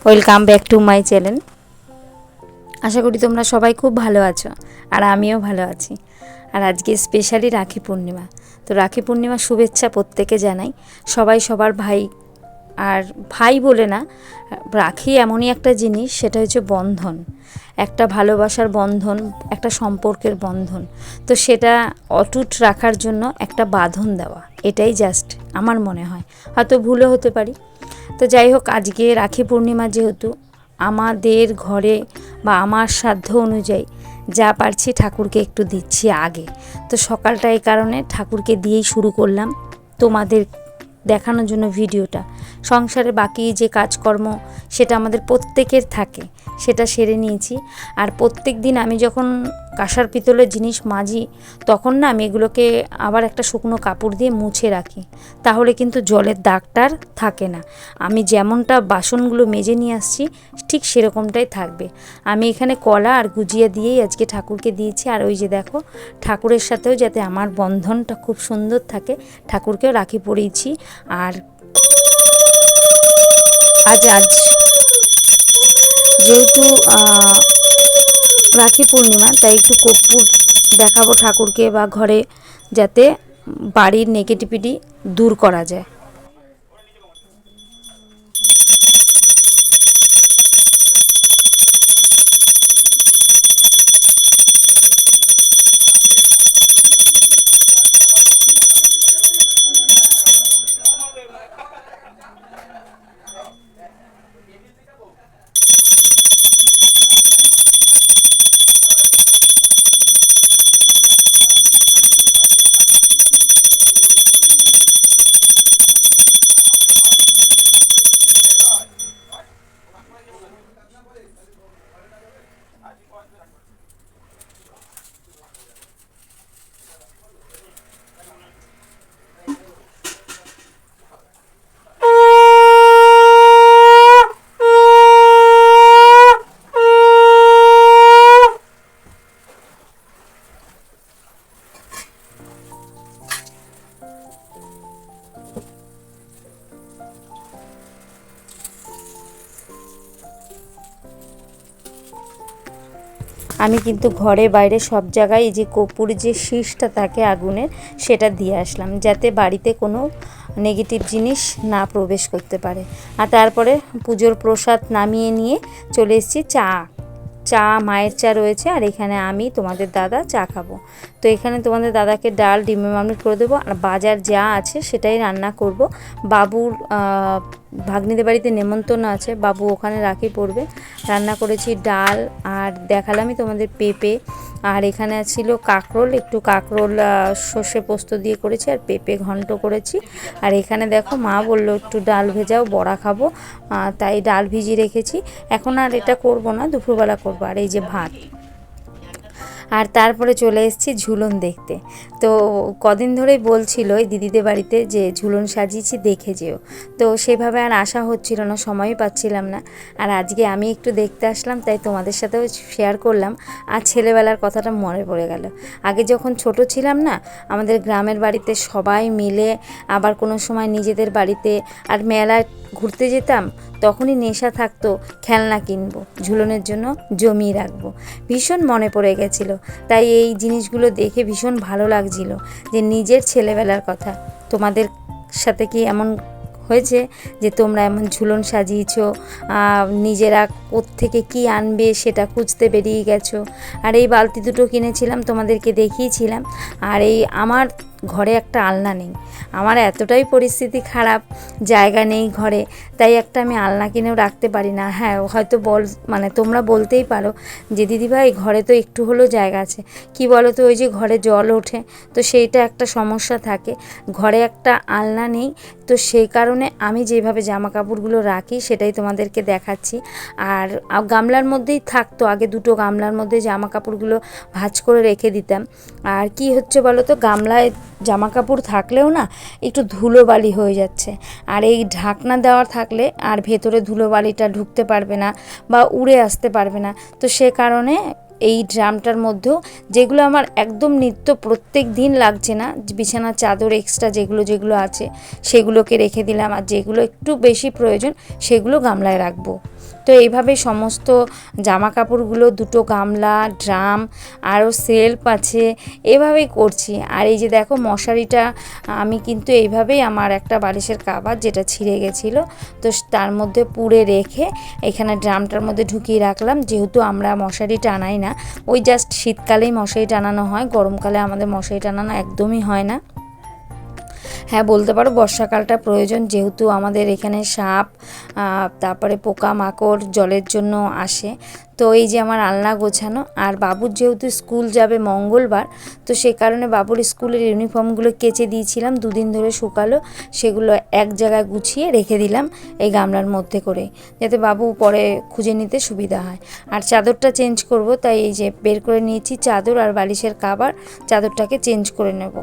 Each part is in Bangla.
Welcome back to my channel. আশা করি তোমরা সবাই খুব ভালো আছো আর আমিও ভালো আছি। আর আজকে স্পেশালি রাখি পূর্ণিমা, তো রাখি পূর্ণিমার শুভেচ্ছা প্রত্যেকে জানাই। সবাই সবার ভাই, আর ভাই বলে না, রাখি এমনই একটা জিনিস, সেটা হচ্ছে বন্ধন, একটা ভালোবাসার বন্ধন, একটা সম্পর্কের বন্ধন। তো সেটা অটুট রাখার জন্য একটা বাঁধন দেওয়া, এটাই জাস্ট আমার মনে হয়, হয়তো ভুলও হতে পারি। তো যাই হোক, আজকে রাখি পূর্ণিমা যেহেতু, আমাদের ঘরে বা আমার সাধ্য অনুযায়ী যা পারছি ঠাকুরকে একটু দিচ্ছি আগে। তো সকালটা এই কারণে ঠাকুরকে দিয়েই শুরু করলাম তোমাদের দেখানোর জন্য ভিডিওটা। সংসারে বাকি যে কাজকর্ম সেটা আমাদের প্রত্যেকের থাকে, সেটা সেরে নিয়েছি। আর প্রত্যেক দিন আমি যখন কাঁসার পিতলের জিনিস মাজি, তখন না আমি এগুলোকে আবার একটা শুকনো কাপড় দিয়ে মুছে রাখি, তাহলে কিন্তু জলের দাগটার থাকে না। আমি যেমনটা বাসনগুলো মেজে নিয়ে আসছি ঠিক সেরকমটাই থাকবে। আমি এখানে কলা আর গুজিয়া দিয়েই আজকে ঠাকুরকে দিয়েছি। আর ওই যে দেখো, ঠাকুরের সাথেও যাতে আমার বন্ধনটা খুব সুন্দর থাকে, ঠাকুরকেও রাখি পরিয়েছি। আর আজ যেহেতু রাখি পূর্ণিমা, তাই একটু কর্পূর দেখাবো ঠাকুরকে বা ঘরে, যাতে বাড়ির নেগেটিভিটি দূর করা যায়। আমি কিন্তু ঘরে বাইরে সব জায়গায় এই যে কর্পূর যে শীষটা থাকে আগুনের, সেটা দিয়ে আসলাম, যাতে বাড়িতে কোনো নেগেটিভ জিনিস না প্রবেশ করতে পারে। আর তারপরে পুজোর প্রসাদ নামিয়ে নিয়ে চলে এসেছি চা মায়ের চা রয়েছে, আর এখানে আমি তোমাদের দাদা চা খাবো। তো এখানে তোমাদের দাদাকে ডাল ডিমের মামলেট করে দেবো, আর বাজার যা আছে সেটাই রান্না করব। বাবুর ভাগ্নিদের বাড়িতে নেমন্তন্ন আছে, বাবু ওখানে রাখি পড়বে। রান্না করেছি ডাল, আর দেখালামই তোমাদের পেঁপে, আর এখানে ছিল কাঁকরোল, একটু কাঁকরোল সর্ষে পোস্ত দিয়ে করেছি, আর পেঁপে ঘন্ট করেছি। আর এখানে দেখো, মা বললো একটু ডাল ভেজাও, বড়া খাবো, তাই ডাল ভিজিয়ে রেখেছি। এখন আর এটা করব না, দুপুরবেলা করবো। আর এই যে ভাত। আর তারপরে চলে এসেছি ঝুলন দেখতে। তো কদিন ধরেই বলছিল এই দিদিদের বাড়িতে যে ঝুলন সাজিয়েছি, দেখে যেও। তো সেভাবে আর আসা হচ্ছিল না, সময়ই পাচ্ছিলাম না। আর আজকে আমি একটু দেখতে আসলাম, তাই তোমাদের সাথেও শেয়ার করলাম। আর ছেলেবেলার কথাটা মনে পড়ে গেল। আগে যখন ছোট ছিলাম না, আমাদের গ্রামের বাড়িতে সবাই মিলে, আবার কোনো সময় নিজেদের বাড়িতে, আর মেলায় ঘুরতে যেতাম, তখনই নেশা থাকতো খেলনা কিনবো, ঝুলনের জন্য জমিয়ে রাখবো। ভীষণ মনে পড়ে গেছিলো, তাই এই জিনিসগুলো দেখে ভীষণ ভালো লাগছিল, যে নিজের ছেলেবেলার কথা। তোমাদের সাথে কি এমন হয়েছে যে তোমরা এমন ঝুলন সাজিয়েছো, নিজেরা কোত্থেকে কি আনবে সেটা খুঁজতে বেরিয়ে গেছো? আর এই বালতি দুটো কিনেছিলাম, তোমাদেরকে দেখিয়েছিলাম। আর এই আমার ঘরে একটা আলনা নেই, আমার এতটাই পরিস্থিতি খারাপ, জায়গা নেই ঘরে, তাই একটা আমি আলনা কিনেও রাখতে পারি না। হ্যাঁ, হয়তো তোমরা বলতেই পারো যে দিদিভাই ঘরে তো একটু হলেও জায়গা আছে, কি বলো তো, ওই যে ঘরে জল ওঠে, তো সেইটা একটা সমস্যা থাকে, ঘরে একটা আলনা নেই। তো সেই কারণে আমি যেভাবে জামা কাপড়গুলো রাখি সেটাই তোমাদেরকে দেখাচ্ছি। আর গামলার মধ্যেই থাকতো, আগে দুটো গামলার মধ্যে জামা কাপড়গুলো ভাঁজ করে রেখে দিতাম। আর কি হচ্ছে বলো তো, গামলায় জামা কাপড় থাকলেও না একটু ধুলোবালি হয়ে যাচ্ছে, আর এই ঢাকনা দেওয়া থাকলে আর ভেতরে ধুলোবালিটা ঢুকতে পারবে না বা উড়ে আসতে পারবে না। তো সে কারণে এই ড্রামটার মধ্যেও, যেগুলো আমার একদম নিত্য প্রত্যেক দিন লাগছে না, বিছানার চাদর এক্সট্রা যেগুলো আছে সেগুলোকে রেখে দিলাম, আর যেগুলো একটু বেশি প্রয়োজন সেগুলো গামলায় রাখবো। তো এইভাবেই সমস্ত জামা কাপড়গুলো, দুটো গামলা, ড্রাম, আরও সেলফ আছে, এভাবেই করছি। আর এই যে দেখো মশারিটা আমি কিন্তু এইভাবেই আমার একটা বালিশের কাভার যেটা ছিঁড়ে গেছিলো, তো তার মধ্যে পুরে রেখে এখানে ড্রামটার মধ্যে ঢুকিয়ে রাখলাম। যেহেতু আমরা মশারি টানাই না, ওই জাস্ট শীতকালেই মশারি টানানো হয়, গরমকালে আমাদের মশারি টানানো একদমই হয় না। হ্যাঁ, বলতে পারো বর্ষাকালটা প্রয়োজন, যেহেতু আমাদের এখানে সাপ, তারপরে পোকামাকড় জলের জন্য আসে। তো এই যে আমার আলনা গোছানো, আর বাবুর যেহেতু স্কুল যাবে মঙ্গলবার, তো সে কারণে বাবুর স্কুলের ইউনিফর্মগুলো কেচে দিয়েছিলাম, দুদিন ধরে শুকালো, সেগুলো এক জায়গায় গুছিয়ে রেখে দিলাম এই গামলার মধ্যে করে, যাতে বাবু পরে খুঁজে নিতে সুবিধা হয়। আর চাদরটা চেঞ্জ করব, তাই এই যে বের করে নিয়েছি চাদর আর বালিশের কাভার, চাদরটাকে চেঞ্জ করে নেব।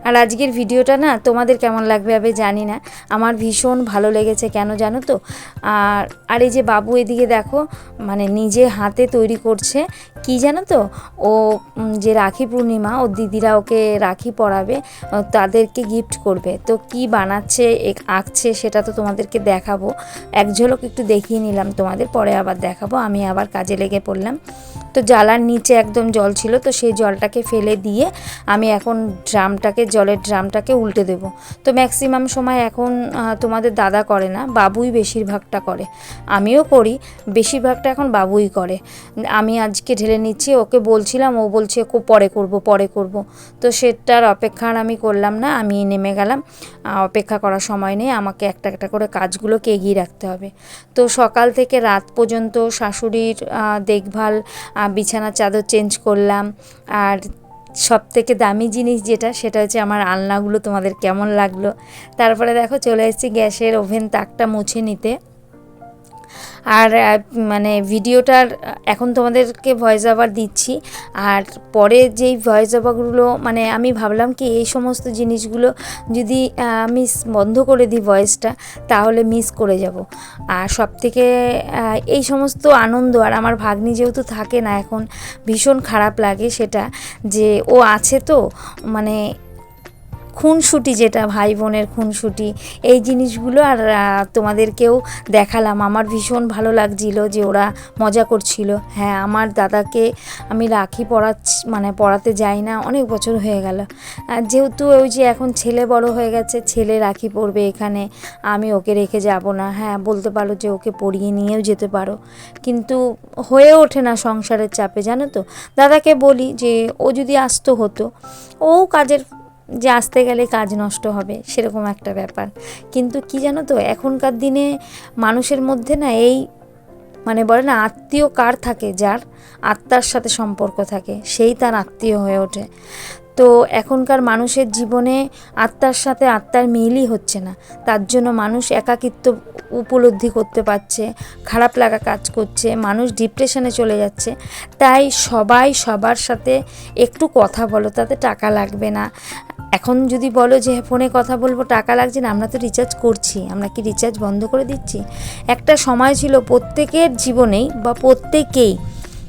আর আজকের ভিডিওটা না তোমাদের কেমন লাগবে আমি জানি না, আমার ভীষণ ভালো লেগেছে। কেন জানো তো? আর এই যে বাবু এদিকে দেখো, মানে নিজে হাতে তৈরি করছে কি জানো তো, ও যে রাখি পূর্ণিমা, ওর দিদিরা ওকে রাখি পরাবে, তাদেরকে গিফট করবে। তো কি বানাচ্ছে, আঁকছে, সেটা তো তোমাদেরকে দেখাবো। এক ঝলক একটু দেখিয়ে নিলাম তোমাদের, পরে আবার দেখাবো। আমি আবার কাজে লেগে পড়লাম। তো জালার নিচে একদম জল ছিল, তো সেই জলটাকে ফেলে দিয়ে আমি এখন জলের ড্রামটাকে উল্টে দেব। তো ম্যাক্সিমাম সময় এখন তোমাদের দাদা করে না, বাবুই বেশিরভাগটা করে। আমিও করি, বেশিরভাগটা এখন বাবুই করে। আমি আজকে ঢেলে নিচ্ছি, ওকে বলছিলাম, ও বলছে পরে করব। তো সেটার অপেক্ষা আর আমি করলাম না, আমি নেমে গেলাম। অপেক্ষা করার সময় নেই, আমাকে একটা একটা করে কাজগুলোকে এগিয়ে রাখতে হবে। তো সকাল থেকে রাত পর্যন্ত শাশুড়ির দেখভাল, বিছানার চাদর চেঞ্জ করলাম। আর সবথেকে দামি জিনিস যেটা, সেটা হচ্ছে আমার আলনাগুলো তোমাদের কেমন লাগলো। তারপরে দেখো চলে এসেছি গ্যাসের ওভেন তাকটা মুছে নিতে। আর মানে ভিডিওটার এখন তোমাদেরকে ভয়েস ওভার দিচ্ছি, আর পরে যেই ভয়েস ওভারগুলো, মানে আমি ভাবলাম কি এই সমস্ত জিনিসগুলো যদি আমি বন্ধ করে দিই ভয়েসটা, তাহলে মিস করে যাব। আর সবথেকে এই সমস্ত আনন্দ, আর আমার ভাগ্নি যেহেতু থাকে না এখন, ভীষণ খারাপ লাগে সেটা, যে ও আছে তো, মানে খুনসুটি, যেটা ভাই বোনের খুনসুটি, এই জিনিসগুলো আর তোমাদেরকেও দেখালাম। আমার ভীষণ ভালো লাগছিল যে ওরা মজা করছিল। হ্যাঁ, আমার দাদাকে আমি রাখি পরাতে যাই না, অনেক বছর হয়ে গেল। যেহেতু ওই যে এখন ছেলে বড় হয়ে গেছে, ছেলে রাখি পরবে এখানে, আমি ওকে রেখে যাব না। হ্যাঁ, বলতে পারো যে ওকে পরিয়ে নিয়েও যেতে পারো, কিন্তু হয়ে ওঠে না সংসারের চাপে, জানো তো। দাদাকে বলি যে ও যদি আসতো হতো, ও কাজের, যে আসতে গেলে কাজ নষ্ট হবে, সেরকম একটা ব্যাপার। কিন্তু কি জানো তো, এখনকার দিনে মানুষের মধ্যে না এই, মানে বলে না, আত্মীয় কার থাকে, যার আত্মার সাথে সম্পর্ক থাকে, সেই তার আত্মীয় হয়ে ওঠে। তো এখনকার মানুষের জীবনে আত্মার সাথে আত্মার মিলই হচ্ছে না, তার জন্য মানুষ একাকিত্ব উপলব্ধি করতে পারছে, খারাপ লাগা কাজ করছে, মানুষ ডিপ্রেশনে চলে যাচ্ছে। তাই সবাই সবার সাথে একটু কথা বলো, তাতে টাকা লাগবে না। এখন যদি বলো যে ফোনে কথা বলবো টাকা লাগছে না, আমরা তো রিচার্জ করছি, আমরা কি রিচার্জ বন্ধ করে দিচ্ছি? একটা সময় ছিল প্রত্যেকের জীবনেই, বা প্রত্যেকেই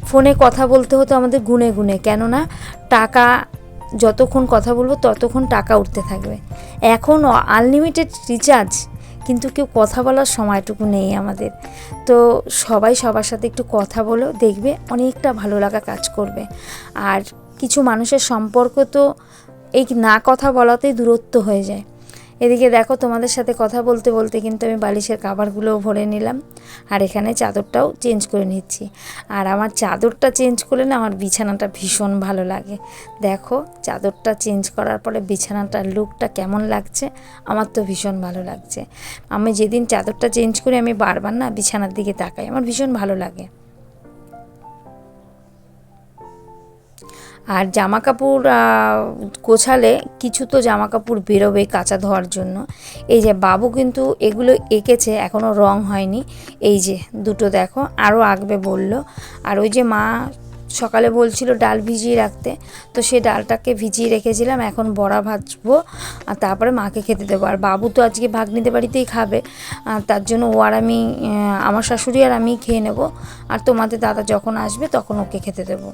ফোনে কথা বলতে হতো আমাদের গুনে গুনে, কেননা টাকা, যতক্ষণ কথা বলবো ততক্ষণ টাকা উঠতে থাকবে। এখন আনলিমিটেড রিচার্জ, কিন্তু কেউ কথা বলার সময়টুকু নেই আমাদের। তো সবাই সবার সাথে একটু কথা বলো, দেখবে অনেকটা ভালো লাগা কাজ করবে। আর কিছু মানুষের সম্পর্ক তো এই না কথা বলাতেই দূরত্ব হয়ে যায়। এদিকে দেখো তোমাদের সাথে কথা বলতে বলতে কিন্তু আমি বালিশের কাভারগুলোও ভরে নিলাম, আর এখানে চাদরটাও চেঞ্জ করে নিচ্ছি। আর আমার চাদরটা চেঞ্জ করলে না আমার বিছানাটা ভীষণ ভালো লাগে। দেখো চাদরটা চেঞ্জ করার পরে বিছানাটার লুকটা কেমন লাগছে, আমার তো ভীষণ ভালো লাগছে। আমি যেদিন চাদরটা চেঞ্জ করি, আমি বারবার না বিছানার দিকে তাকাই, আমার ভীষণ ভালো লাগে। আর জামা কাপড় গোছালে কিছু তো জামা কাপড় বেরোবে কাঁচা ধোয়ার জন্য। এই যে বাবু কিন্তু এগুলো এঁকেছে, এখনও রং হয়নি। এই যে দুটো দেখো, আরও আঁকবে বলল। আর ওই যে মা সকালে বলছিল ডাল ভিজিয়ে রাখতে, তো সেই ডালটাকে ভিজিয়ে রেখেছিলাম, এখন বড়া ভাজবো, আর তারপরে মাকে খেতে দেবো। আর বাবু তো আজকে ভাগ্নিদের বাড়িতেই খাবে, তার জন্য ও আর আমি, আমার শাশুড়ি আর আমি খেয়ে নেব, আর তোমাদের দাদা যখন আসবে তখন ওকে খেতে দেবো।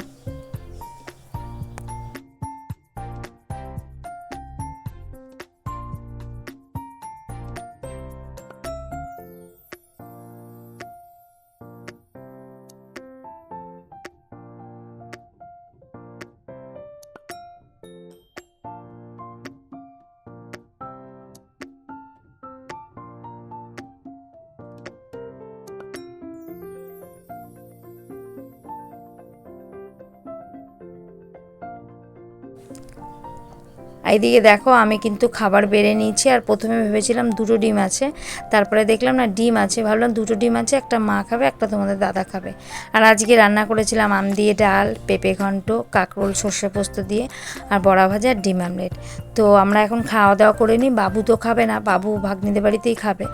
এইদিকে দেখো আমি কিন্তু খাবার বেড়ে নিয়েছি, আর প্রথমে ভেবেছিলাম 2টো ডিম আছে, তারপরে দেখলাম না ডিম আছে, ভাবলাম 2টো ডিম আছে, একটা মা খাবে একটা তোমাদের দাদা খাবে। আর আজকে রান্না করেছিলাম আম দিয়ে ডাল, পেঁপে ঘন্ট, কাঁকরোল সর্ষে পোস্ত দিয়ে, আর বড়া ভাজা আর ডিম আমলেট। তো আমরা এখন খাওয়া দাওয়া করে নিই। বাবু তো খাবে না, বাবু ভাগ্নিদের বাড়িতেই খাবে।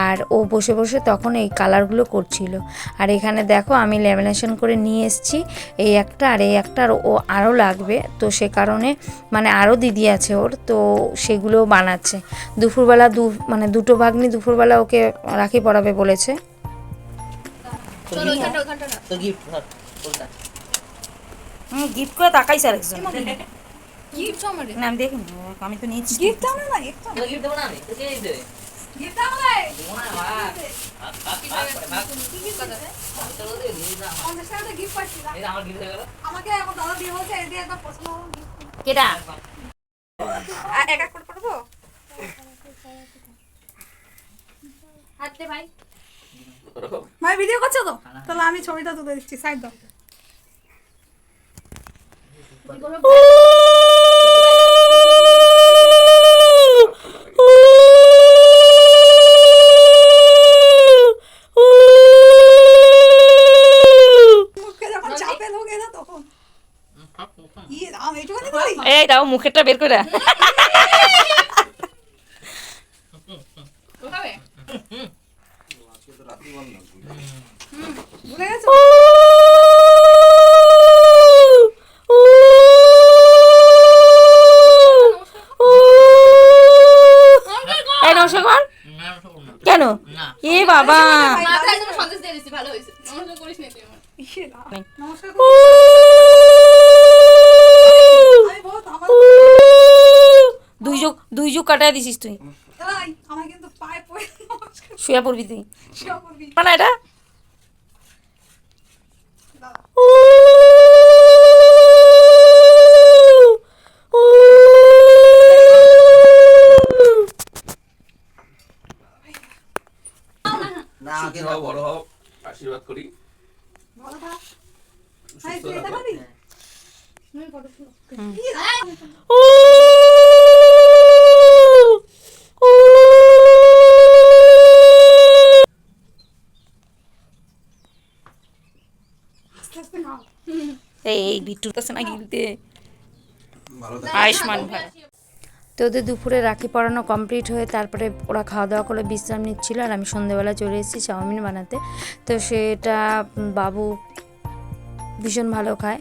আর ও বসে বসে তখন এই কালারগুলো করছিল। আর এখানে দেখো আমি ল্যামিনেশন করে নিয়ে এসেছি এই একটা আর এই একটা, আর ও আরও লাগবে, তো সে কারণে মানে আরও দিদি আছে ওর, তো সেগুলো বানাচ্ছে। দুপুরবেলা মানে 2টো ভাগ্নি দুপুরবেলা ওকে রাখি পরাবে বলেছে। গিফট করে তাকাইছে আরেকজন। গিফট আমারে না আমি দেখিনি, আমি তো নিচ্ছি। গিফট দাও না একটা গিফট দেবো না আমি তো কে দেবে গিফট দাও না দেবো না ভাগ কি গিফট কথা আমি তো বলতে দিই না 50 টাকা গিফট পাচ্ছি না এই আমার গিফট হয়ে গেল আমাকে আমার দাদা দিয়ে বলছে এই দিয়ে একদম পছন্দ হলো গিফট কেডা এক এক করে পড়বো হাতে ভাই ভাই ভিডিও করছো তো তাহলে আমি ছবিটা তুলে দিচ্ছি সাইড দাও এই দাও মুখেরটা বের করে। কেন এ বাবা দুই যুগ কাটাই দিছিস তুই, শুয়ে পড়বি তুই না এটা। বড় হোক আশীর্বাদ করি। এই বিট্টুর কাছে না গিলতে আয়ুষ্মান ভাই। তো ওদের দুপুরে রাখি পরানো কমপ্লিট হয়ে তারপরে ওরা খাওয়া দাওয়া করে বিশ্রাম নিচ্ছিল, আর আমি সন্ধ্যেবেলা চলে এসেছি চাউমিন বানাতে। তো সেটা বাবু ভীষণ ভালো খায়,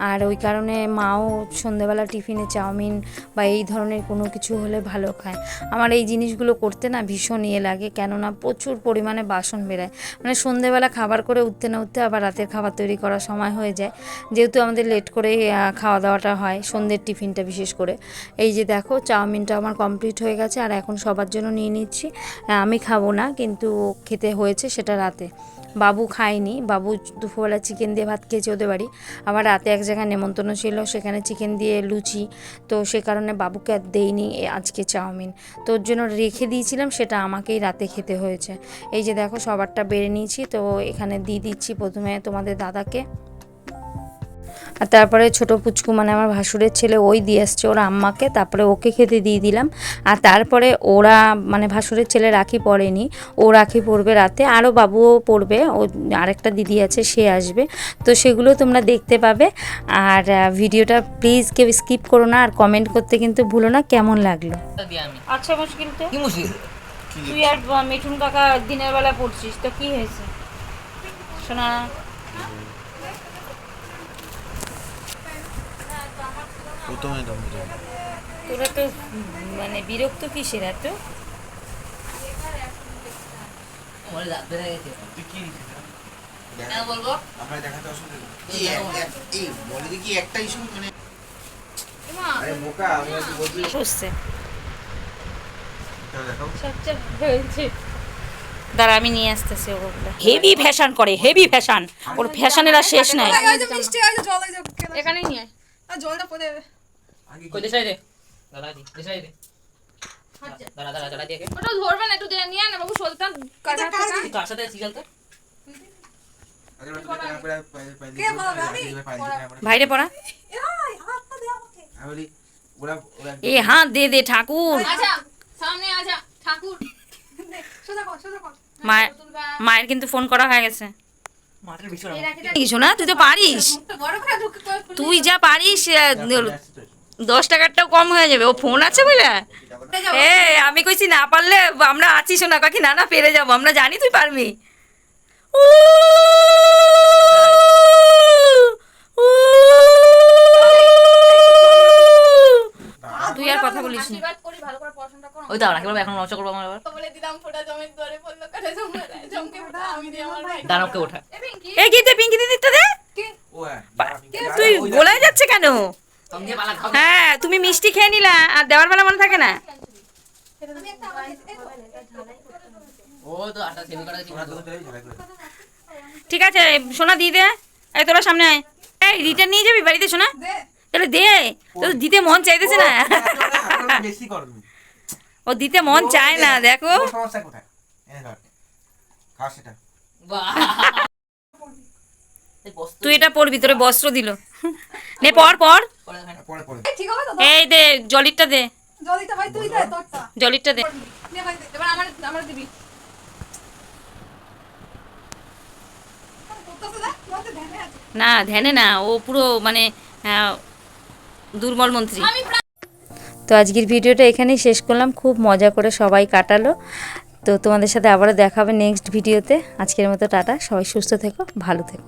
আর ওই কারণে মাও সন্ধ্যেবেলা টিফিনে চাউমিন বা এই ধরনের কোনো কিছু হলে ভালো খায়। আমার এই জিনিসগুলো করতে না ভীষণ ইয়ে লাগে, কেননা প্রচুর পরিমাণে বাসন বেরায়, মানে সন্ধ্যেবেলা খাবার করে উঠতে না উঠতে আবার রাতের খাবার তৈরি করার সময় হয়ে যায়, যেহেতু আমাদের লেট করে খাওয়া দাওয়াটা হয় সন্ধ্যের টিফিনটা বিশেষ করে। এই যে দেখো চাউমিনটা আমার কমপ্লিট হয়ে গেছে, আর এখন সবার জন্য নিয়ে নিচ্ছি। আমি খাবো না, কিন্তু খেতে হয়েছে সেটা রাতে। বাবু খায়নি, বাবু দুপুরবেলা চিকেন দিয়ে ভাত খেয়েছে ওদের বাড়ি, আবার রাতে এক জায়গায় নেমন্তন্ন ছিল সেখানে চিকেন দিয়ে লুচি, তো সে কারণে বাবুকে আর দেইনি আজকে চাউমিন, তো ওর জন্য রেখে দিয়েছিলাম, সেটা আমাকেই রাতে খেতে হয়েছে। এই যে দেখো সবারটা বেড়ে নিয়েছি, তো এখানে দিয়ে দিচ্ছি প্রথমে তোমাদের দাদাকে, আর তারপরে ছোটো পুচকু মানে আমার ভাসুরের ছেলে ওই দিয়ে আসছে ওরা আম্মাকে, তারপরে ওকে খেতে দিয়ে দিলাম। আর তারপরে ওরা মানে ভাসুরের ছেলে রাখি পড়েনি, ও রাখি পড়বে রাতে, আরও বাবুও পড়বে, ও আরেকটা দিদি আছে সে আসবে, তো সেগুলো তোমরা দেখতে পাবে। আর ভিডিওটা প্লিজ কেউ স্কিপ করো না, আর কমেন্ট করতে কিন্তু ভুলো না কেমন লাগলো। আচ্ছা মুশকিল তো কি মুশকিল তুই আর মিঠুন কাকা দিনের বেলা পড়ছিস, তো কি হয়েছে শোনা? তোরা তো মানে বিরক্ত কিসের এত? মরে রাত বেড়ে গেছে তুই কি কেন বলবো আমরা দেখাতে অসুবিধা এই বলে দেখি একটা ইস্যু মানে আরে বোকা আমি কি বলছি বুঝছে দেখাও দাঁড়া আমি নিয়ে আসতেছি ওগুলো। হেভি ফ্যাশন করে, হেভি ফ্যাশন, ওর ফ্যাশনের আর শেষ নাই। মিষ্টি আছে জল এই যে এখানেই নিয়ে আর জলটা পড়ে কই দেশাই রে দাদা দি দেশাই রে দাদা দাদা দাদা দিয়ে ওটা ধরবে না, একটু নিয়ে না বাবু সলটা কাটা কাটা কার সাথে সিগাল তো আগে আমরা তো কে বলবে আমি ভাইরে পড়া এই হাতটা দে আমাকে আমি বলি ওরা ওরা এ হাত দে দে ঠাকুর। আচ্ছা সামনে আচ্ছা ঠাকুর সোজা কর সোজা কর মায়ের মায়ের কিন্তু ফোন করা হয়ে গেছে। মাঠের বিছানা কিছু না, তুই তো পারিস, মুখটা বড় করে ঢুকে করে তুই যা পারিস 10 টাকারটাও কম হয়ে যাবে। ও ফোন আছে বুঝলা? এ আমি কইছি না পারলে আমরা আছি, শোনা কাকি, না না পেরে যাবো, আমরা জানি তুই পারবি। উ, উ, তুই আর কথা বলিস না। আশীর্বাদ করি ভালো করে পড়াশোনা করো ওই দাও নাকি বলবো এখন নষ্ট করবো আমার আবার বলে দিলাম ফোঁটা জমের দরে পড়লো কাটে জমকে ফোঁটা আমি দিয়ে আমার ভাই দানবকে ওঠা এ পিঙ্কি এ কি দে পিঙ্কি দিদিটা দে। ও হ্যাঁ তুই গোলায় যাচ্ছে কেন? সব দিয়ে পালা খাও হ্যাঁ তুমি মিষ্টি খেয়ে নিলা আর দেওয়ার বেলা মনে থাকে না। আমি একটা আমার ও তো আটা সেমি করা ওরা দুজন চলে ঝাড়াই করে ঠিক আছে সোনা দিয়ে দে। এই তোরা সামনে আয়। এই রিটার্ন নিয়ে যাবি বাড়িতে সোনা? দে তাহলে দে, তোর দিতে মন চাইতেছে না। আপনারা বেশি করবেন ও দিতে মন চায় না, দেখো। ওর সমস্যা কোথায় এনে ধর খাও সেটা বাহ এই বস্তু তুই এটা পরবি, তোরে বস্ত্র দিল। নে পর পর। করে দেখাই পরে পরে এই, ঠিক হবে তো এই দে জলিরটা দে, জলদিটা ভাই তুই দে তোরটা জলিরটা দে। নে ভাই দে, এবার আমার দিবি করতেছে না মতে ধ্যানে আছে না ধ্যানে না, ও পুরো মানে দুর্বল মন্ত্রী। আমি তো আজকের ভিডিওটা এখানেই শেষ করলাম। খুব মজা করে সবাই কাটালো। তো তোমাদের সাথে আবারও দেখা হবে নেক্সট ভিডিওতে। আজকের মতো টাটা, সবাই সুস্থ থেকো, ভালো থেকো।